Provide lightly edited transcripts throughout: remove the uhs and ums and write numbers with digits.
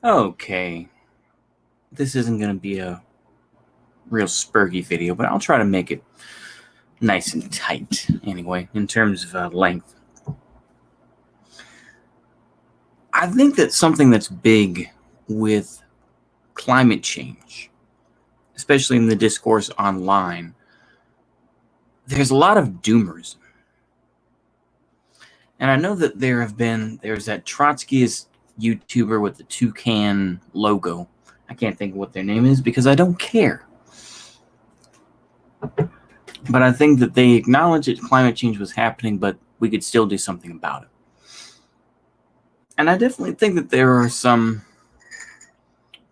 Okay, this isn't going to be a real spurgy video, but I'll try to make it nice and tight anyway, in terms of length. I think that something that's big with climate change, especially in the discourse online, there's a lot of doomerism. And I know that there's that Trotskyist YouTuber with the toucan logo. I can't think of what their name is because I don't care. But I think that they acknowledge that climate change was happening, but we could still do something about it. And I definitely think that there are some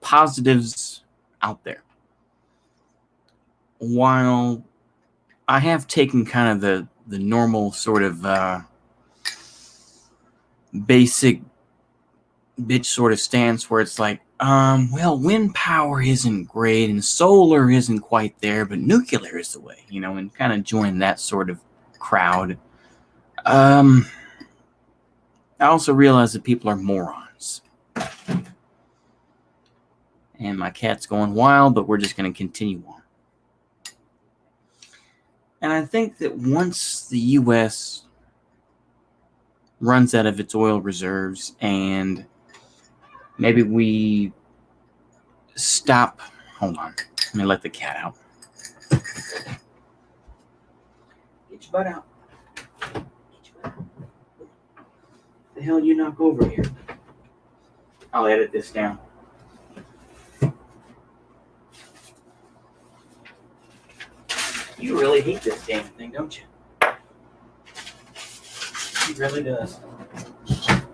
positives out there. While I have taken kind of the normal sort of basic bitch sort of stance where it's like, well, wind power isn't great and solar isn't quite there, but nuclear is the way, and kind of join that sort of crowd. I also realize that people are morons. And my cat's going wild, but we're just going to continue on. And I think that once the U.S. runs out of its oil reserves and maybe we stop. Hold on. Let me let the cat out. Get your butt out. The hell you knock over here? I'll edit this down. You really hate this damn thing, don't you? He really does.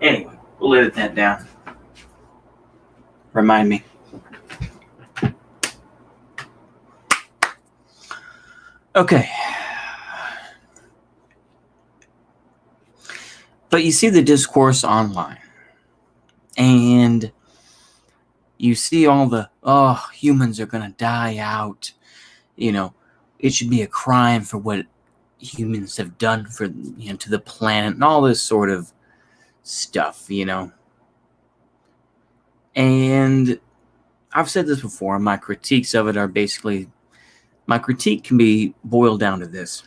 Anyway, we'll edit that down. Remind me. Okay. But you see the discourse online. And you see all the, humans are going to die out. It should be a crime for what humans have done for, to the planet and all this sort of stuff, And I've said this before, my critiques of it are basically, my critique can be boiled down to this.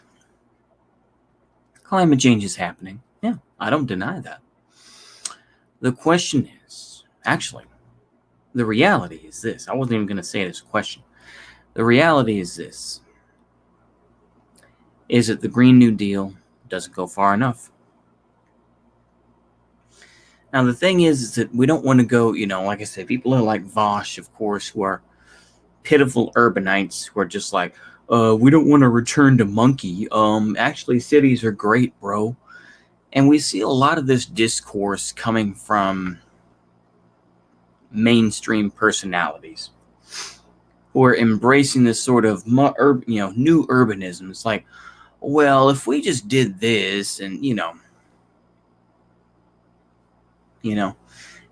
Climate change is happening. Yeah, I don't deny that. The question is, actually, the reality is this. I wasn't even going to say it as a question. The reality is this. Is that the Green New Deal doesn't go far enough. Now, the thing is that we don't want to go, like I said, people are like Vosh, of course, who are pitiful urbanites who are just like, we don't want to return to monkey. Actually, cities are great, bro. And we see a lot of this discourse coming from mainstream personalities who are embracing this sort of, new urbanism. It's like, well, if we just did this and, and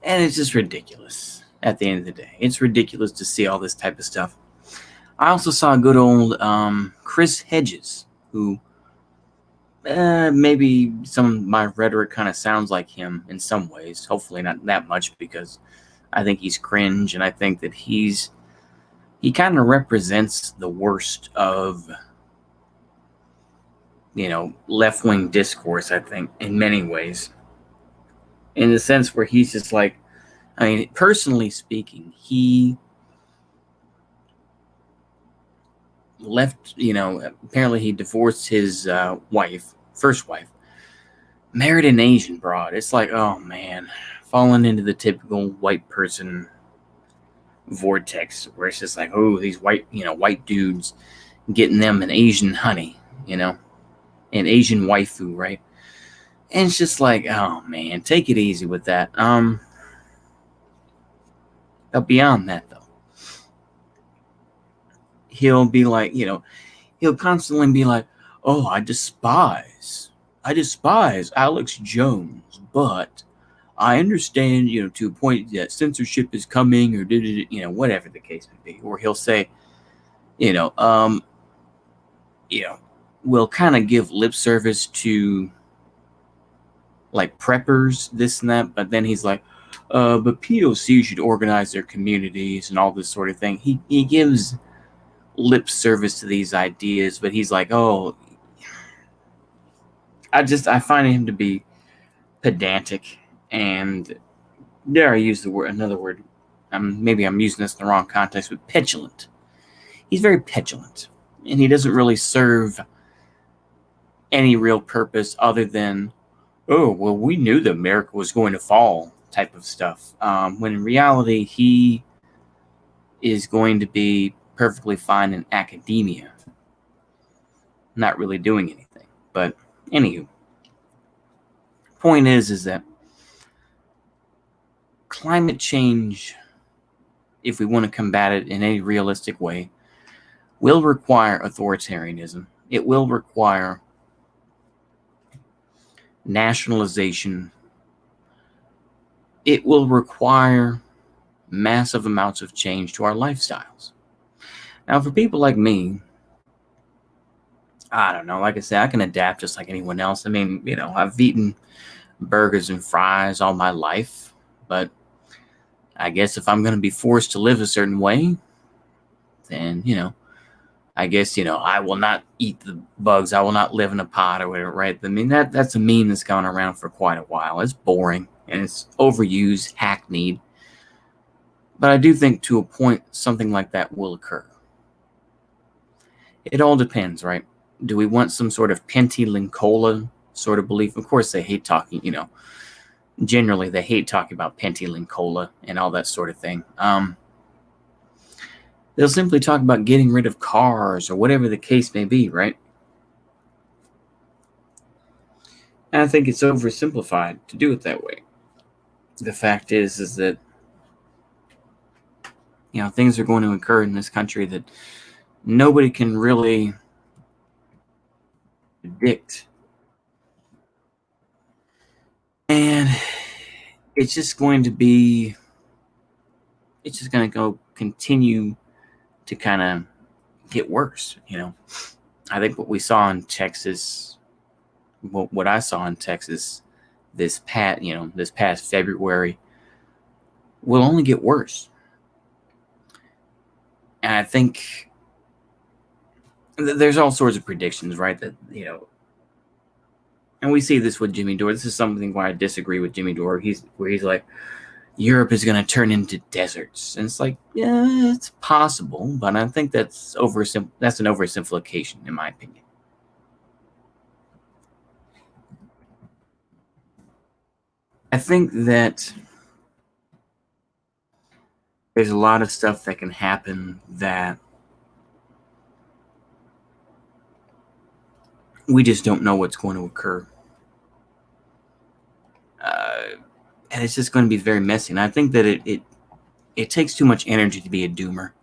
it's just ridiculous at the end of the day. It's ridiculous to see all this type of stuff. I also saw good old Chris Hedges, who maybe some of my rhetoric kind of sounds like him in some ways. Hopefully not that much, because I think he's cringe, and I think that he kind of represents the worst of, left-wing discourse, I think, in many ways. In the sense where he's just like, personally speaking, he left, apparently he divorced his first wife, married an Asian broad. It's like, oh man, falling into the typical white person vortex where it's just like, oh, these white dudes getting them an Asian honey, an Asian waifu, right? And it's just like, oh man, take it easy with that. But beyond that, though, he'll be like, he'll constantly be like, oh, I despise Alex Jones, but I understand, to a point that censorship is coming, or whatever the case may be. Or he'll say, we'll kind of give lip service to like preppers, this and that, but then he's like, But POC should organize their communities and all this sort of thing. He gives lip service to these ideas, but he's like, oh, I find him to be pedantic, and dare I use the word, another word, maybe I'm using this in the wrong context, but petulant. He's very petulant, and he doesn't really serve any real purpose other than, oh, well, we knew that America was going to fall type of stuff. When in reality, he is going to be perfectly fine in academia, not really doing anything. But anywho, point is that climate change, if we want to combat it in a realistic way, will require authoritarianism. It will require nationalization. It will require massive amounts of change to our lifestyles. Now, for people like me, I don't know, like I said, I can adapt just like anyone else. I mean, I've eaten burgers and fries all my life, but I guess if I'm going to be forced to live a certain way, then, I guess, I will not eat the bugs. I will not live in a pot or whatever, right? I mean, that's a meme that's gone around for quite a while. It's boring and it's overused, hackneyed. But I do think to a point, something like that will occur. It all depends, right? Do we want some sort of Pentilincola sort of belief? Of course, they hate talking, generally they hate talking about Pentilincola and all that sort of thing. They'll simply talk about getting rid of cars or whatever the case may be, right? And I think it's oversimplified to do it that way. The fact is that, things are going to occur in this country that nobody can really predict. And it's just going to go continue to kind of get worse. I think what we saw in Texas, what I saw in Texas this past February will only get worse. And I think there's all sorts of predictions, right? That, and we see this with Jimmy Dore. This is something where I disagree with Jimmy Dore. He's like, Europe is going to turn into deserts. And it's like, yeah, it's possible, but I think that's an oversimplification, in my opinion. I think that there's a lot of stuff that can happen that we just don't know what's going to occur. And it's just going to be very messy. And I think that it takes too much energy to be a doomer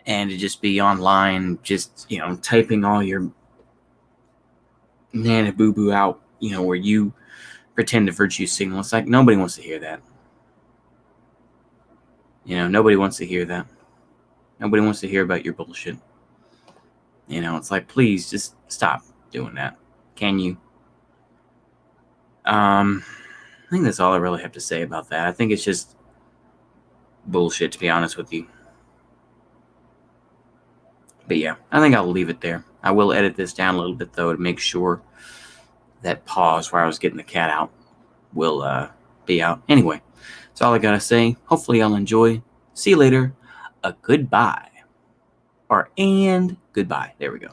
and to just be online, just, typing all your nana boo boo out, where you pretend to virtue signal. It's like nobody wants to hear that. Nobody wants to hear that. Nobody wants to hear about your bullshit. It's like, please just stop doing that. Can you? I think that's all I really have to say about that. I think it's just bullshit, to be honest with you. But yeah, I think I'll leave it there. I will edit this down a little bit, though, to make sure that pause where I was getting the cat out will be out. Anyway, that's all I got to say. Hopefully y'all enjoy. See you later. A goodbye. And goodbye. There we go.